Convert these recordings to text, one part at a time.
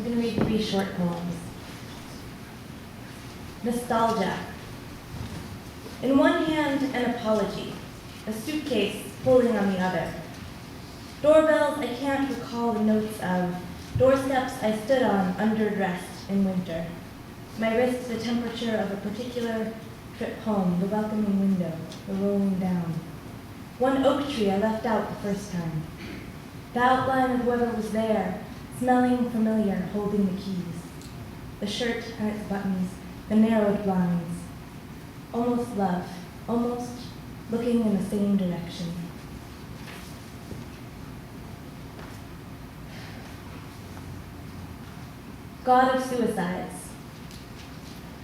going to read 3 short poems. Nostalgia. In one hand, an apology, a suitcase pulling on the other. Doorbells I can't recall the notes of, doorsteps I stood on underdressed in winter. My wrist the temperature of a particular trip home, the welcoming window, the rolling down. One oak tree I left out the first time. The outline of whoever was there, smelling familiar, holding the keys. The shirt and its buttons, the narrowed blinds. Almost love, almost looking in the same direction. God of suicides.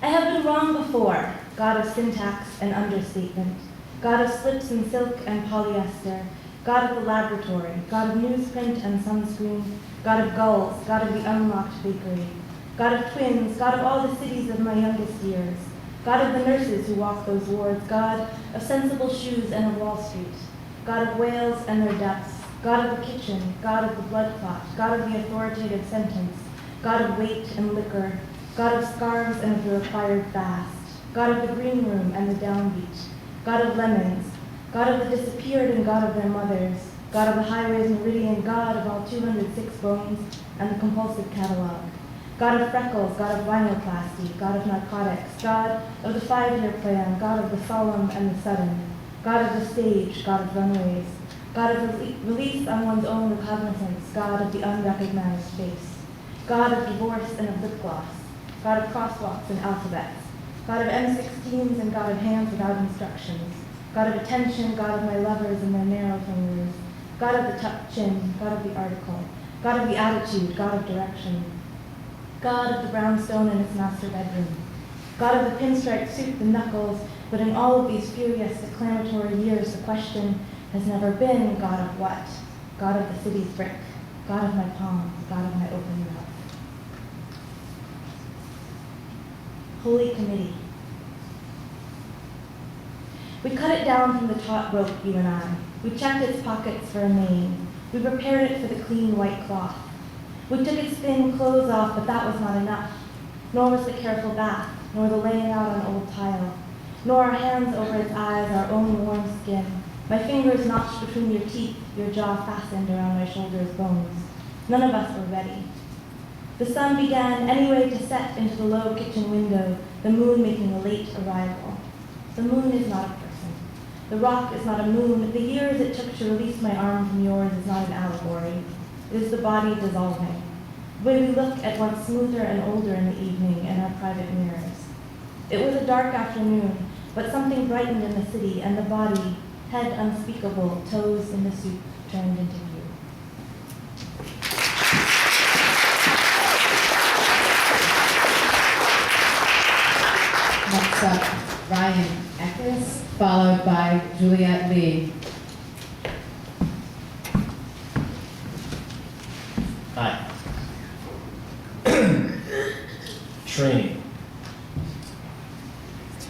I have been wrong before, God of syntax and understatement, God of slips and silk and polyester, God of the laboratory, God of newsprint and sunscreen, God of gulls, God of the unlocked bakery, God of twins, God of all the cities of my youngest years, God of the nurses who walk those wards, God of sensible shoes and of Wall Street, God of whales and their depths, God of the kitchen, God of the blood clot, God of the authoritative sentence, God of weight and liquor, God of scarves and of the required fast, God of the green room and the downbeat, God of lemons, God of the disappeared and God of their mothers, God of the highways meridian, God of all 206 bones and the compulsive catalog, God of freckles, God of rhinoplasty, God of narcotics, God of the 5-year plan, God of the solemn and the sudden, God of the stage, God of runways, God of release on one's own recognizance, God of the unrecognized face, God of divorce and of lip gloss, God of crosswalks and alphabets, God of M16s and God of hands without instructions, God of attention, God of my lovers and their narrow fingers, God of the tucked chin, God of the article, God of the attitude, God of direction, God of the brownstone in its master bedroom, God of the pinstripe suit, the knuckles, but in all of these furious declamatory years, the question has never been God of what? God of the city's brick, God of my palms, God of my open mouth. Holy Committee. We cut it down from the taut rope, you and I. We checked its pockets for a name. We prepared it for the clean white cloth. We took its thin clothes off, but that was not enough. Nor was the careful bath, nor the laying out on old tile, nor our hands over its eyes, our own warm skin, my fingers notched between your teeth, your jaw fastened around my shoulder's bones. None of us were ready. The sun began anyway to set into the low kitchen window, the moon making a late arrival. The moon is not a person. The rock is not a moon. The years it took to release my arm from yours is not an allegory. It is the body dissolving. The way we look at what's smoother and older in the evening in our private mirrors. It was a dark afternoon, but something brightened in the city, and the body, head unspeakable, toes in the soup, turned into view. Next up, Ryan Eckes, followed by Juliet Lee. Hi. Training.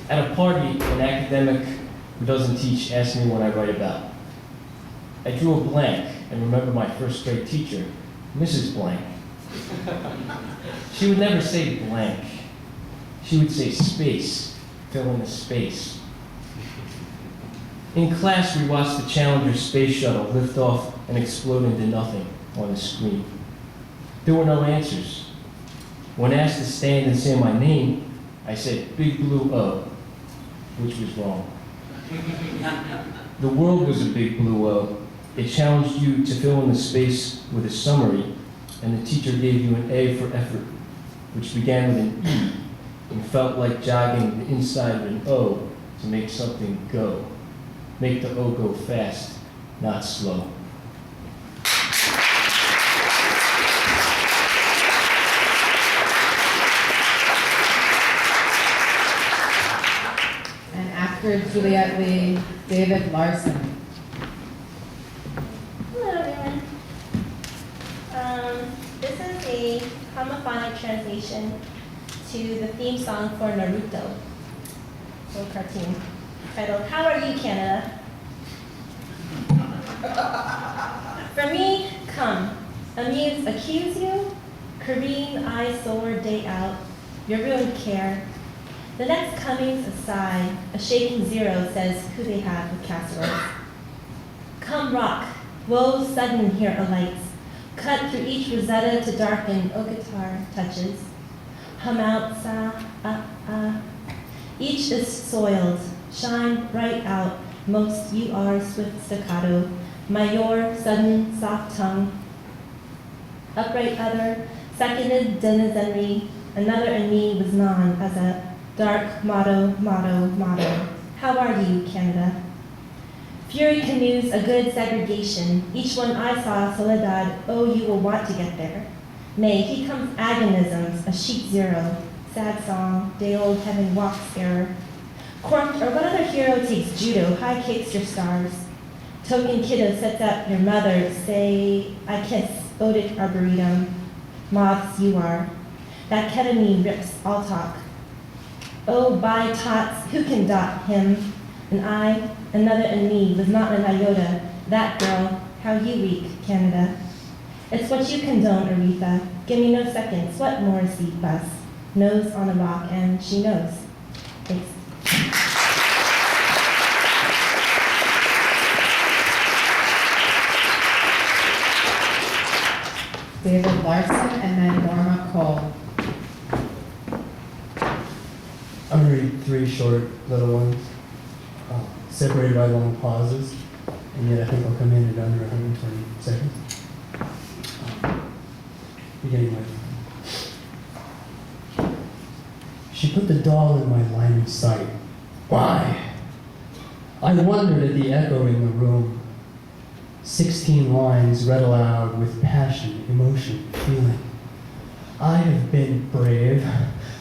At a party, an academic who doesn't teach asked me what I write about. I drew a blank and remember my first grade teacher, Mrs. Blank. She would never say blank. She would say space, fill in the space. In class, we watched the Challenger space shuttle lift off and explode into nothing on the screen. There were no answers. When asked to stand and say my name, I said Big Blue O, which was wrong. The world was a big blue O. It challenged you to fill in the space with a summary, and the teacher gave you an A for effort, which began with an E and felt like jogging the inside of an O to make something go. Make the O go fast, not slow. And after Juliet Lee, David Larson. Hello, everyone. This is a homophonic translation to the theme song for Naruto, a cartoon, titled How Are You, Canada? For me, come. Accuse you, Careen, eyesore, day out, your ruined care. The next coming's a sigh, a shaking zero says who they have with casseroles. Come rock, woe sudden here alights, cut through each rosetta to darken, O guitar touches. Hum out, sa, Each is soiled, shine bright out, most you are swift staccato, Mayor, sudden, soft tongue. Upright other, seconded denizenry, another in me was non as a dark motto. How are you, Canada? Fury canoes a good segregation, each one I saw Soledad, oh you will want to get there. Nay, he comes agonisms, a sheet zero, sad song, day-old heaven walks error. Corked, or what other hero takes judo, high kicks your stars. Token kiddo sets up your mother, say, I kiss, odic arboretum. Moths you are. That ketamine rips all talk. Oh, by tots, who can dot him? And I, another in me, was not an iota. That girl, how you reek, Canada. It's what you condone, Aretha. Give me no seconds. What Morrissey bus? Nose on a rock, and she knows. Thanks. David Larson, and then Norma Cole. I'm going to read 3 short little ones, separated by long pauses, and yet I think I'll come in at under 120 seconds. Beginning with, she put the doll in my line of sight. Why? I wondered at the echo in the room. 16 lines read aloud with passion, emotion, feeling. I have been brave.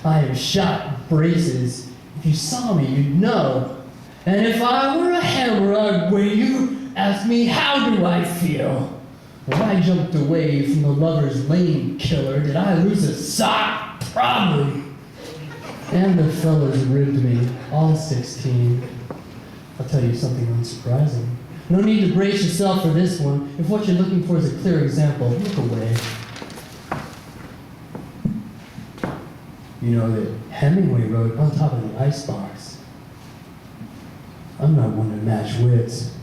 I have shot braces. If you saw me, you'd know. And if I were a hammer, I'd weigh you. Ask me, how do I feel? When I jumped away from the lover's lane killer, did I lose a sock? Probably. And the fellas ribbed me, all 16. I'll tell you something unsurprising. No need to brace yourself for this one. If what you're looking for is a clear example, look away. You know that Hemingway wrote on top of the icebox. I'm not one to match wits.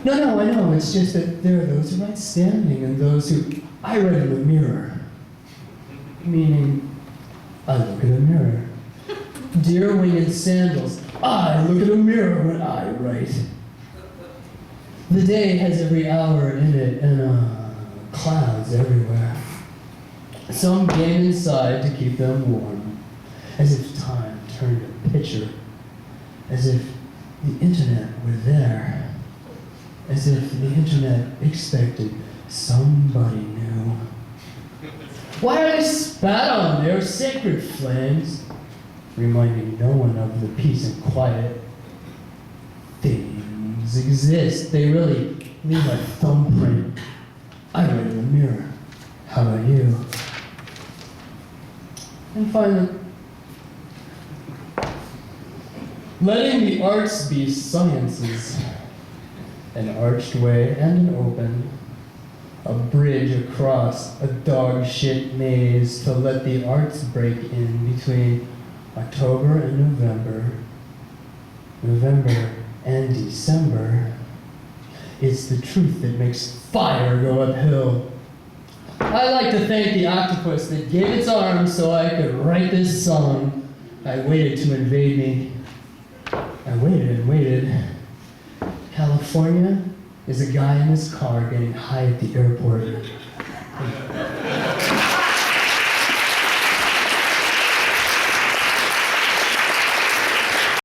No, I know. It's just that there are those who write standing and those who I write in the mirror. Meaning, I look at a mirror. Deer winged sandals. I look at a mirror when I write. The day has every hour in it and clouds everywhere. Some game inside to keep them warm, as if time turned a picture, as if the internet were there, as if the internet expected somebody new. Why are they spat on? They're sacred flames, reminding no one of the peace and quiet. Things exist. They really leave a thumbprint. I write in the mirror. How about you? And finally, letting the arts be sciences, an arched way and an open, a bridge across a dog shit maze to let the arts break in between October and November, November and December. It's the truth that makes fire go uphill. I like to thank the octopus that gave its arms so I could write this song. I waited to invade me. I waited and waited. California is a guy in his car getting high at the airport.